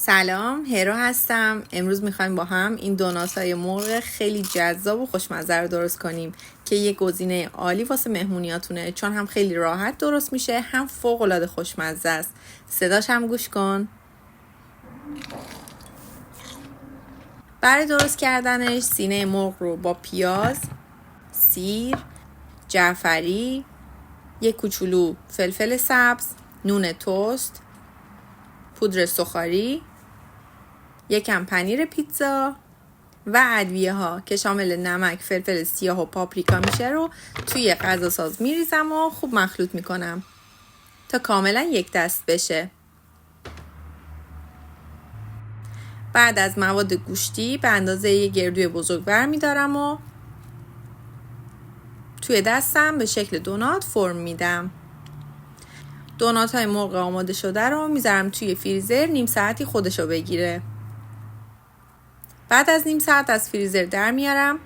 سلام، هرو هستم. امروز میخوایم با هم این دونات‌های مرغ خیلی جذاب و خوشمزه رو درست کنیم که یه گزینه عالی واسه مهمونیاتونه، چون هم خیلی راحت درست میشه هم فوق‌العاده خوشمزه است. صداش هم گوش کن. برای درست کردنش سینه مرغ رو با پیاز، سیر، جعفری، یک کوچولو فلفل سبز، نون تست، پودر سوخاری، یکم پنیر پیتزا و ادویه ها که شامل نمک، فلفل سیاه و پاپریکا میشه رو توی غذا ساز میریزم و خوب مخلوط میکنم تا کاملا یک دست بشه. بعد از مواد گوشتی به اندازه یه گردوی بزرگ برمیدارم و توی دستم به شکل دونات فرم میدم. دونات های مرغ آماده شده رو میذارم توی فریزر نیم ساعتی خودشو بگیره. بعد از نیم ساعت از فریزر در میارم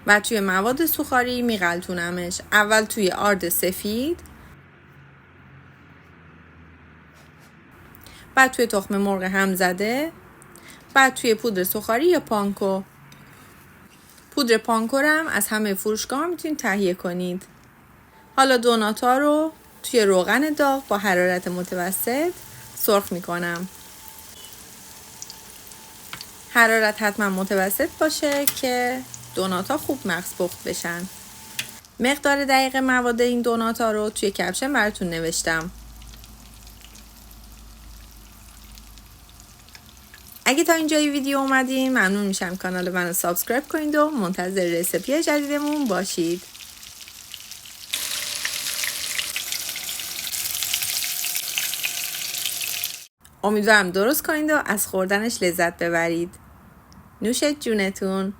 و توی مواد سوخاری میغلطونمش. اول توی آرد سفید، بعد توی تخم مرغ هم زده، بعد توی پودر سوخاری یا پانکو. پودر پانکو رو هم از همه فروشگاه میتونید تهیه کنید. حالا دوناتا رو توی روغن داغ با حرارت متوسط سرخ میکنم. حرارت حتما متوسط باشه که دوناتا خوب مغز پخت بشن. مقدار دقیق مواد این دوناتا رو توی کپشن براتون نوشتم. اگه تا اینجای ویدیو اومدین ممنون میشم کانال منو سابسکرایب کنید و منتظر رسیپی جدیدمون باشید. امیدوارم درست کنید و از خوردنش لذت ببرید. نوش جونتون.